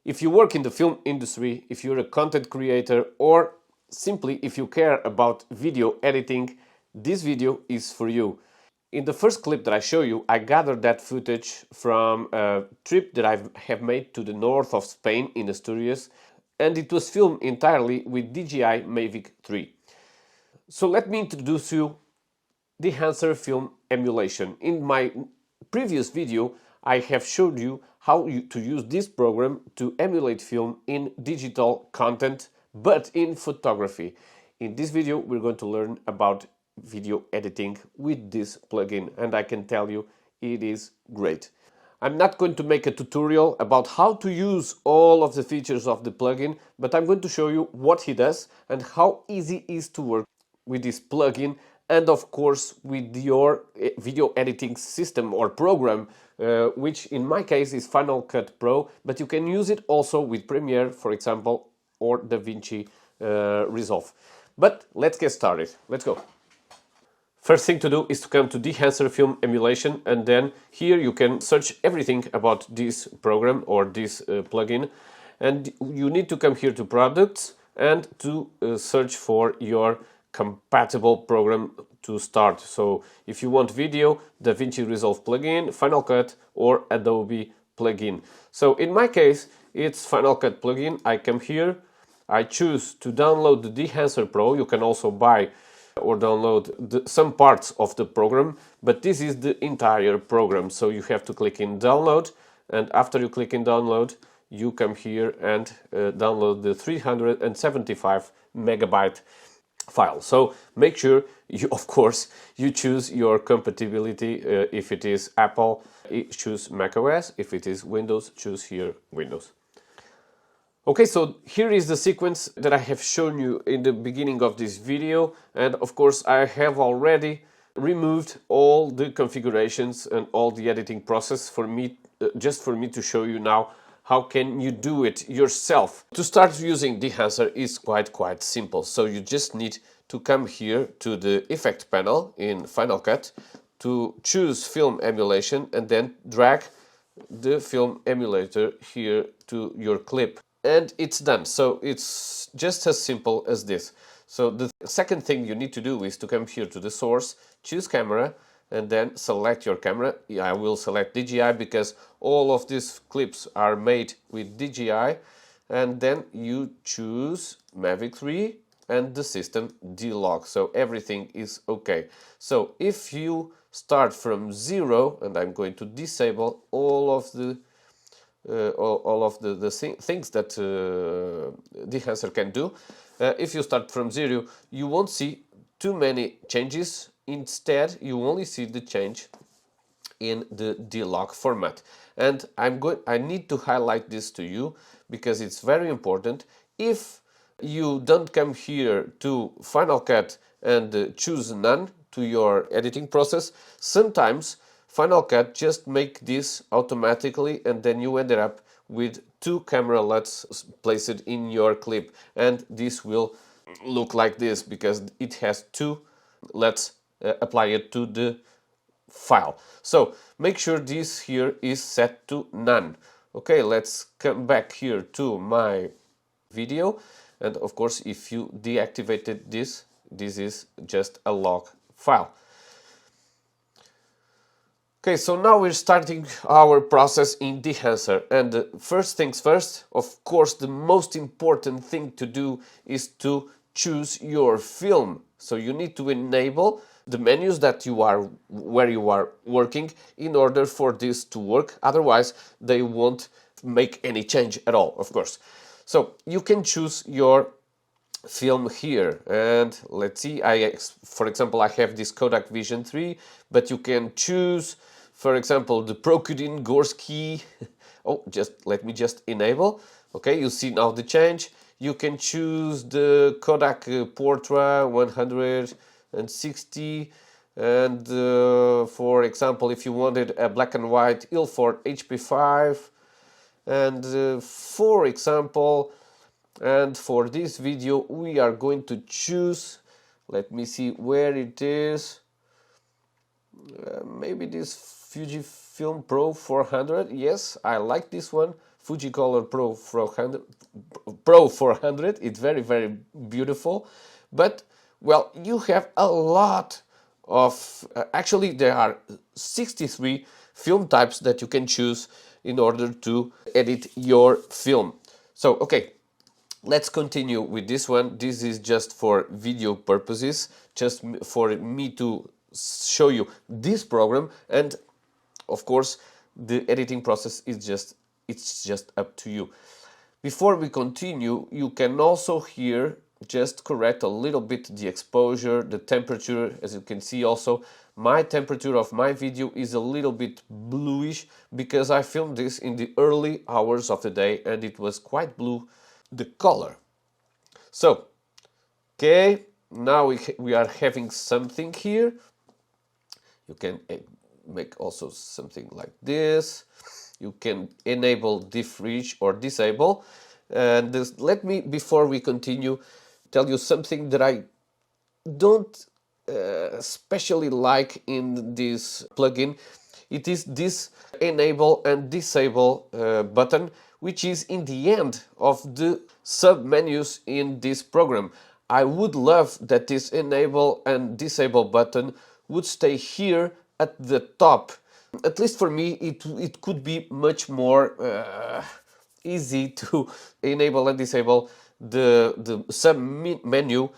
If you work in the film industry, if you're a content creator, or simply if you care about video editing, this video is for you. In the first clip that I show you, I gathered that footage from a trip that I have made to the north of Spain in Asturias, and it was filmed entirely with DJI Mavic 3. So let me introduce you Dehancer film emulation. In my previous video, I have showed you how to use this program to emulate film in digital content, but in photography. In this video, we're going to learn about video editing with this plugin, and I can tell you it is great. I'm not going to make a tutorial about how to use all of the features of the plugin, but I'm going to show you what he does and how easy it is to work with this plugin, and of course with your video editing system or program, which in my case is Final Cut Pro, but you can use it also with Premiere, for example, or DaVinci Resolve. But let's get started. Let's go. First thing to do is to come to Dehancer Film Emulation, and then here you can search everything about this program or this plugin, and you need to come here to Products and to search for your compatible program to start. So if you want video, DaVinci Resolve plugin, Final Cut, or Adobe plugin. So in my case, it's Final Cut plugin. I come here, I choose to download the Dehancer Pro. You can also buy or download some parts of the program, but this is the entire program. So you have to click in download, and after you click in download, you come here and download the 375 megabyte file. So make sure you, of course, you choose your compatibility. If it is Apple, choose macOS. If it is Windows, choose here Windows. Okay, so here is the sequence that I have shown you in the beginning of this video, and of course I have already removed all the configurations and all the editing process for me, just for me to show you now how can you do it yourself. To start using Dehancer is quite simple. So you just need to come here to the effect panel in Final Cut, to choose film emulation, and then drag the film emulator here to your clip. And it's done. So it's just as simple as this. So the second thing you need to do is to come here to the source, choose camera, and then select your camera. I will select DJI because all of these clips are made with DJI, and then you choose Mavic 3 and the system D-Log, so everything is okay. So if you start from 0, and I'm going to disable all of the things that Dehancer can do. If you start from 0, you won't see too many changes. Instead, you only see the change in the D-Log format. And I need to highlight this to you because it's very important. If you don't come here to Final Cut and choose none to your editing process, sometimes Final Cut just make this automatically, and then you ended up with 2 camera LUTs placed in your clip, and this will look like this because it has 2 LUTs applied to the file. So make sure this here is set to none. Okay, let's come back here to my video, and of course if you deactivated this, this is just a log file. Okay, so now we're starting our process in Dehancer, and first things first, of course, the most important thing to do is to choose your film. So you need to enable the menus that you are where you are working in order for this to work. Otherwise, they won't make any change at all, of course. So you can choose your film here, and let's see, for example, I have this Kodak Vision 3, but you can choose, for example, the Prokudin Gorski. Oh, let me enable. Okay, you see now the change. You can choose the Kodak Portra 160, and for example, if you wanted a black and white Ilford HP5, and for example, and for this video we are going to choose, let me see where it is, maybe this Fujifilm Pro 400. Yes, I like this one, Fujicolor Pro 400. It's very, very beautiful. But, well, you have a lot of, actually there are 63 film types that you can choose in order to edit your film. So, okay, let's continue with this one. This is just for video purposes, just for me to show you this program, and of course the editing process is just up to you. Before we continue, you can also here just correct a little bit the exposure, the temperature. As you can see, also my temperature of my video is a little bit bluish because I filmed this in the early hours of the day and it was quite blue, the color. So, okay, now we are having something here. You can make also something like this. You can enable diff reach or disable. And let me, before we continue, tell you something that I don't especially like in this plugin. It is this enable and disable button, which is in the end of the sub-menus in this program. I would love that this enable and disable button would stay here at the top. At least for me, it could be much more easy to enable and disable the sub-menu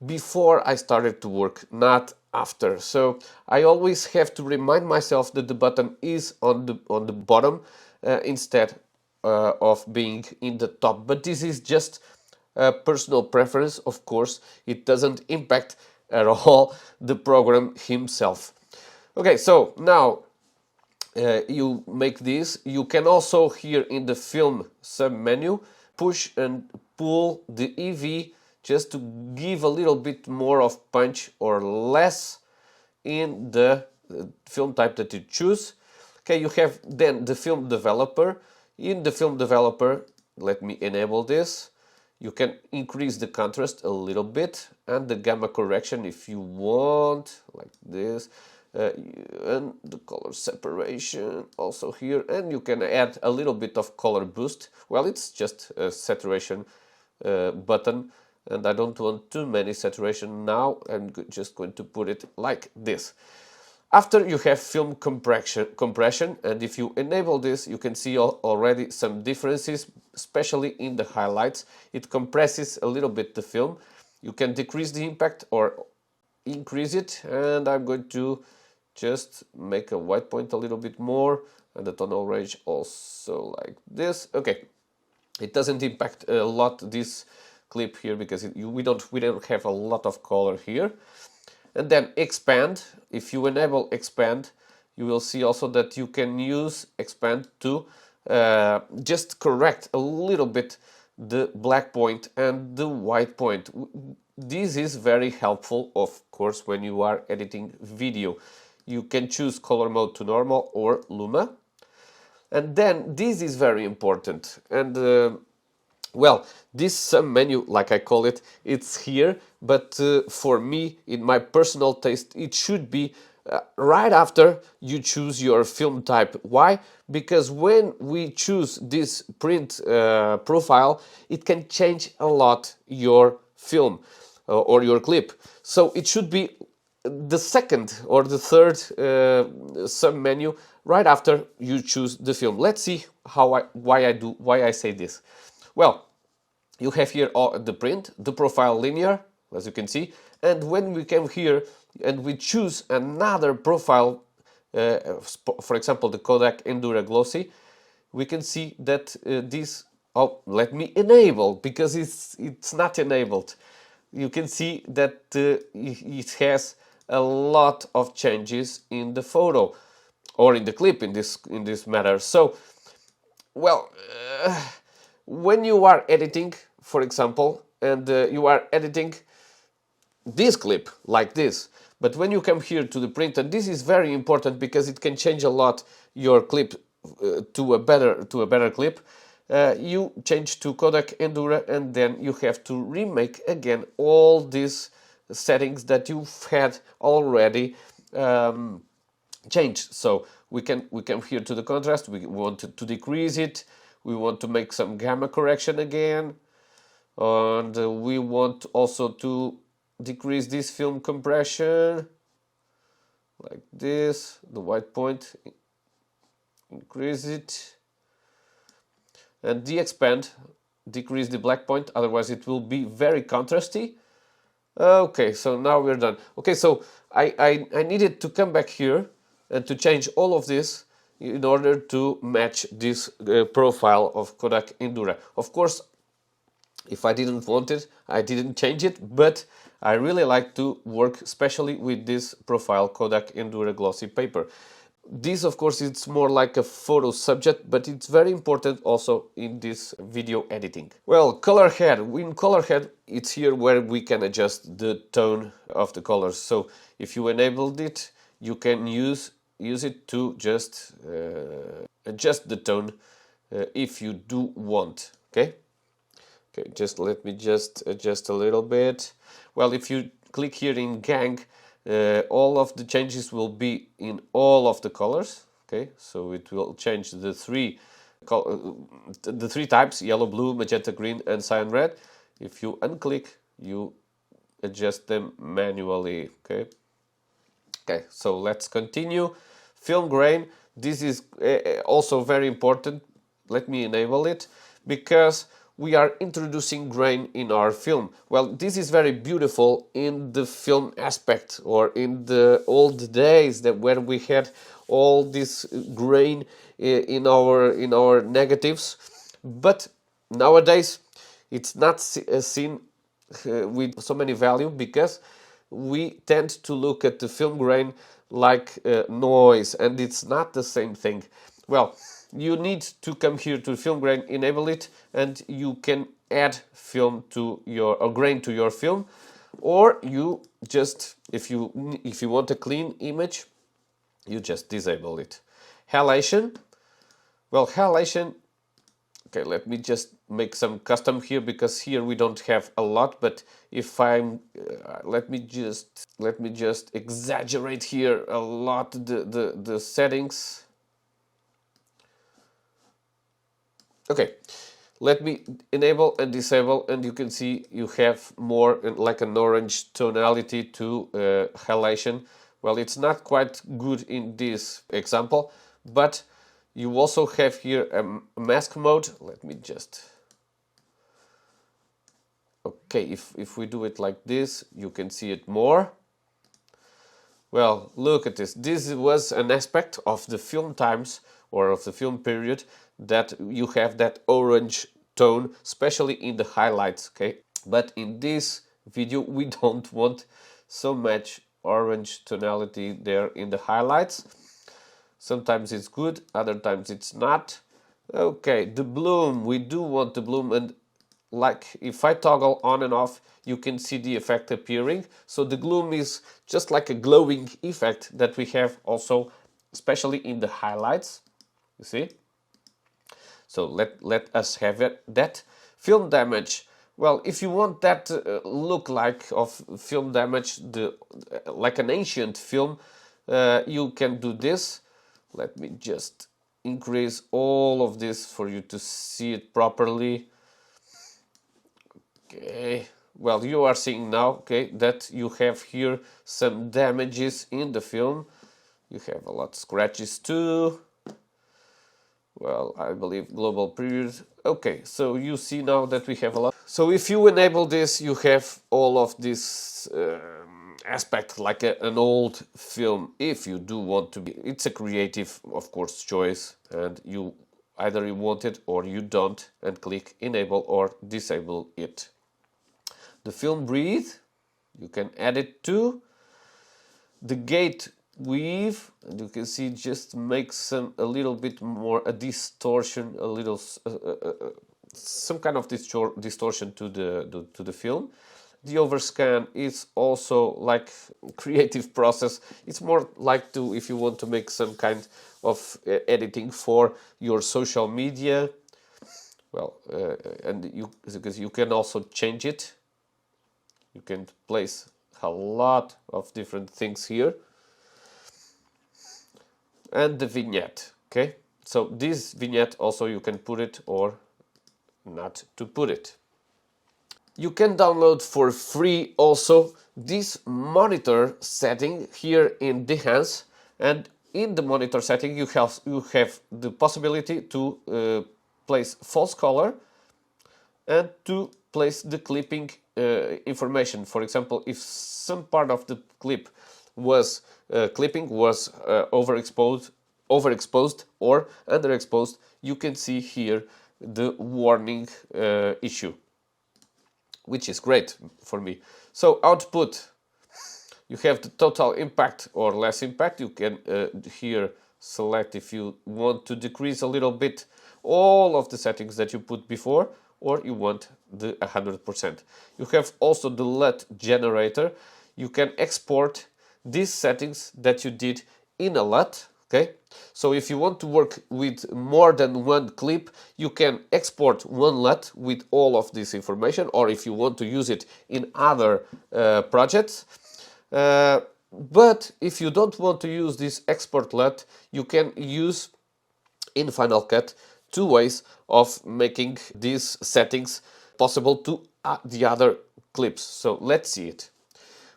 before I started to work, not after. So I always have to remind myself that the button is on the bottom instead of being in the top. But this is just a personal preference, of course. It doesn't impact at all the program himself. Okay, so now you make this. You can also here in the film sub-menu push and pull the EV just to give a little bit more of punch or less in the film type that you choose. Okay, you have then the film developer. In the film developer, let me enable this. You can increase the contrast a little bit and the gamma correction if you want, like this. And the color separation also here, and you can add a little bit of color boost. Well, it's just a saturation button, and I don't want too many saturation now. I'm just going to put it like this. After you have film compression, and if you enable this, you can see already some differences, especially in the highlights. It compresses a little bit the film. You can decrease the impact or increase it, and I'm going to just make a white point a little bit more, and the tonal range also like this. Okay, it doesn't impact a lot this clip here because we don't have a lot of color here. And then expand. If you enable expand, you will see also that you can use expand to just correct a little bit the black point and the white point. This is very helpful, of course, when you are editing video. You can choose color mode to normal or Luma. And then this is very important. And well, this sub-menu, like I call it, it's here. But for me, in my personal taste, it should be right after you choose your film type. Why? Because when we choose this print profile, it can change a lot your film or your clip. So it should be the second or the third sub-menu right after you choose the film. Let's see why I say this. Well, you have here the print, the profile linear, as you can see, and when we come here and we choose another profile, for example the Kodak Endura Glossy, we can see that this, oh, let me enable, because it's not enabled. You can see that it has a lot of changes in the photo or in the clip in this matter. So, well, when you are editing, for example, and you are editing this clip like this, but when you come here to the print, and this is very important because it can change a lot your clip to a better clip. You change to Kodak Endura, and then you have to remake again all these settings that you've had already changed. So we come here to the contrast. We want to decrease it. We want to make some gamma correction again, and we want also to decrease this film compression like this. The white point, increase it. And de-expand, decrease the black point, otherwise it will be very contrasty. Okay, so now we're done. Okay, so I needed to come back here and to change all of this in order to match this profile of Kodak Endura. Of course, if I didn't want it, I didn't change it, but I really like to work especially with this profile Kodak Endura Glossy paper. This, of course, it's more like a photo subject, but it's very important also in this video editing. Well, color head. In color head, it's here where we can adjust the tone of the colors. So if you enabled it, you can use it to just adjust the tone if you do want. Okay. Okay, just let me just adjust a little bit. Well, if you click here in gang, all of the changes will be in all of the colors. Okay, so it will change the three types: yellow, blue, magenta, green, and cyan red. If you unclick, you adjust them manually. Okay. Okay, so let's continue. Film grain. This is also very important. Let me enable it, because we are introducing grain in our film. Well, this is very beautiful in the film aspect, or in the old days where we had all this grain in our negatives. But nowadays it's not seen with so many value, because we tend to look at the film grain like noise, and it's not the same thing. Well, you need to come here to film grain, enable it, and you can add film to your grain to your film, or you just, if you want a clean image, you just disable it. Halation. Well, halation. Okay, let me just make some custom here, because here we don't have a lot. But if I'm, let me just exaggerate here a lot the settings. Okay, let me enable and disable, and you can see you have more like an orange tonality to halation. Well, it's not quite good in this example, but you also have here a mask mode. Let me just... Okay, if we do it like this, you can see it more. Well, look at this. This was an aspect of the film times, or of the film period, that you have that orange tone, especially in the highlights, okay? But in this video, we don't want so much orange tonality there in the highlights. Sometimes it's good, other times it's not. Okay, the bloom, we do want the bloom, and like if I toggle on and off, you can see the effect appearing. So the gloom is just like a glowing effect that we have also, especially in the highlights. You see? So let us have that. Film damage. Well, if you want that look like of film damage, like an ancient film, you can do this. Let me just increase all of this for you to see it properly. Okay, well, you are seeing now, okay, that you have here some damages in the film. You have a lot of scratches too. Well, I believe global period. Okay, so you see now that we have a lot. So if you enable this, you have all of this aspect like an old film. If you do want to be, it's a creative, of course, choice, and you either you want it or you don't, and click enable or disable it. The film breathe, you can add it to the gate weave, and you can see just makes a little bit more a distortion, a little some kind of distortion to the film. The overscan is also like creative process. It's more like to if you want to make some kind of editing for your social media. Well, and because you can also change it. You can place a lot of different things here. And the vignette, okay? So this vignette also you can put it or not to put it. You can download for free also this monitor setting here in Dehancer, and in the monitor setting you have the possibility to place false color and to place the clipping information. For example, if some part of the clip was clipping was overexposed or underexposed, you can see here the warning issue, which is great for me. So output, you have the total impact or less impact. You can here select if you want to decrease a little bit all of the settings that you put before, or you want the 100%. You have also the LUT generator. You can export these settings that you did in a LUT. Okay, so if you want to work with more than one clip, you can export one LUT with all of this information, or if you want to use it in other projects. But if you don't want to use this export LUT, you can use in Final Cut two ways of making these settings possible to the other clips. So let's see it.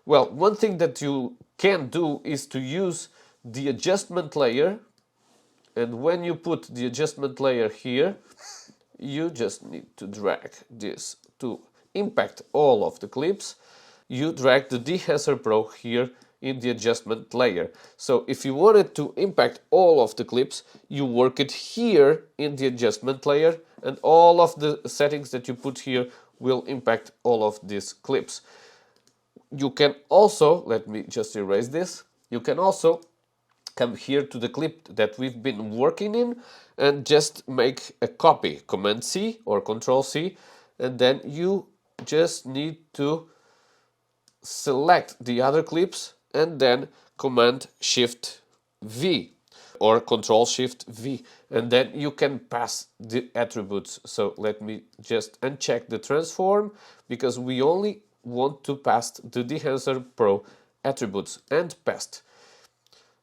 Well, one thing that you can do is to use the adjustment layer, and when you put the adjustment layer here, you just need to drag this to impact all of the clips. You drag the Dehancer Pro here in the adjustment layer. So if you wanted to impact all of the clips, you work it here in the adjustment layer, and all of the settings that you put here will impact all of these clips. You can also, let me just erase this, you can also come here to the clip that we've been working in and just make a copy, Command C or Control C, and then you just need to select the other clips and then Command Shift V or Control Shift V, and then you can pass the attributes. So let me just uncheck the transform, because we only want to pass the Dehancer Pro attributes, and passed.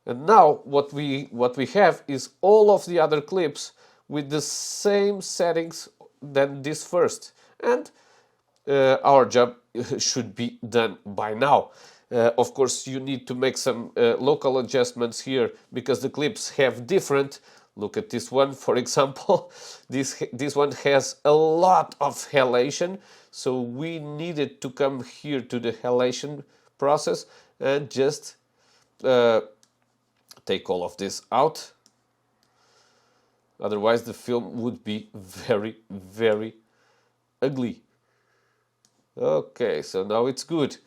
And now what we have is all of the other clips with the same settings than this first, and our job should be done by now. Of course, you need to make some local adjustments here because the clips have different. Look at this one, for example. This one has a lot of halation, so we needed to come here to the halation process and just take all of this out. Otherwise the film would be very, very ugly. Okay, so now it's good.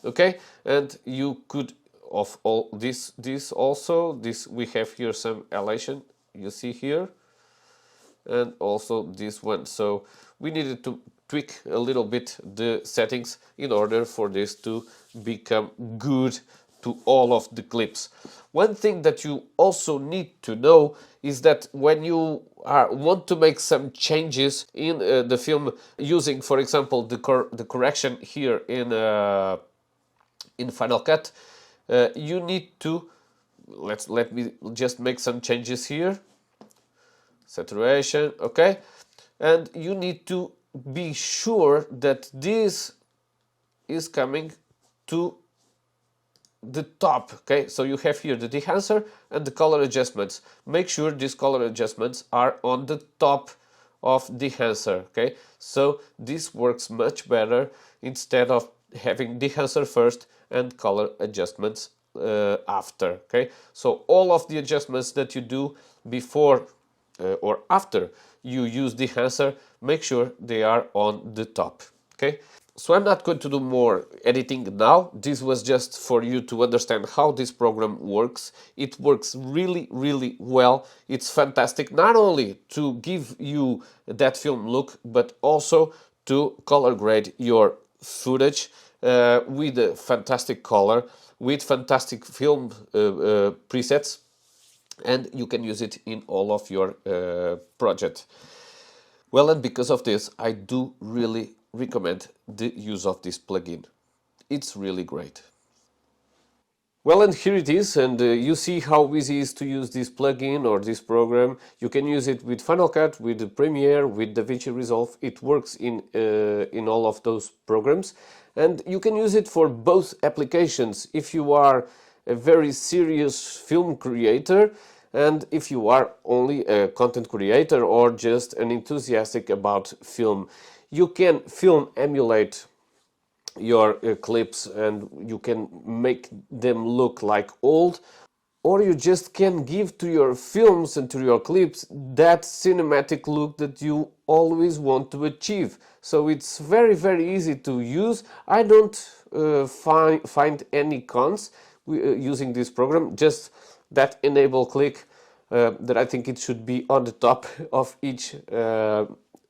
Okay, and you could of all this also we have here some halation, you see here, and also this one. So we needed to tweak a little bit the settings in order for this to become good to all of the clips. One thing that you also need to know is that when you want to make some changes in the film using, for example, the correction here in Final Cut, you need to let me just make some changes here. Saturation, okay, and you need to be sure that this is coming to the top. Okay, so you have here the Dehancer and the color adjustments. Make sure these color adjustments are on the top of Dehancer. Okay, so this works much better instead of having Dehancer first and color adjustments after. Okay, so all of the adjustments that you do before or after you use Dehancer, make sure they are on the top. Okay, so I'm not going to do more editing now. This was just for you to understand how this program works. It works really, really well. It's fantastic, not only to give you that film look, but also to color grade your footage with a fantastic color, with fantastic film presets, and you can use it in all of your project. Well, and because of this, I do really recommend the use of this plugin. It's really great. Well, and here it is, and you see how easy it is to use this plugin or this program. You can use it with Final Cut, with Premiere, with DaVinci Resolve. It works in all of those programs, and you can use it for both applications. If you are a very serious film creator, and if you are only a content creator or just an enthusiastic about film, you can film emulate your clips and you can make them look like old, or you just can give to your films and to your clips that cinematic look that you always want to achieve. So it's very, very easy to use. I don't find any cons using this program, just that enable click that I think it should be on the top of each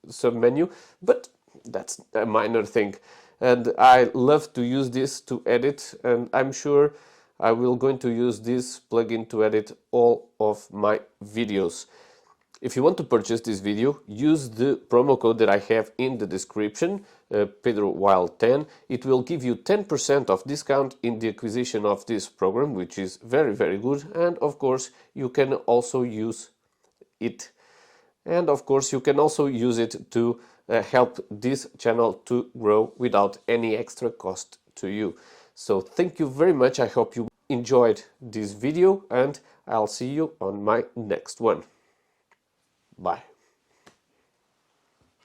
submenu, but that's a minor thing. And I love to use this to edit, and I'm sure I will going to use this plugin to edit all of my videos. If you want to purchase this video, use the promo code that I have in the description, PedroWild10. It will give you 10% of discount in the acquisition of this program, which is very, very good. And of course, you can also use it. And of course, you can also use it to help this channel to grow without any extra cost to you. So thank you very much. I hope you enjoyed this video, and I'll see you on my next one. Bye.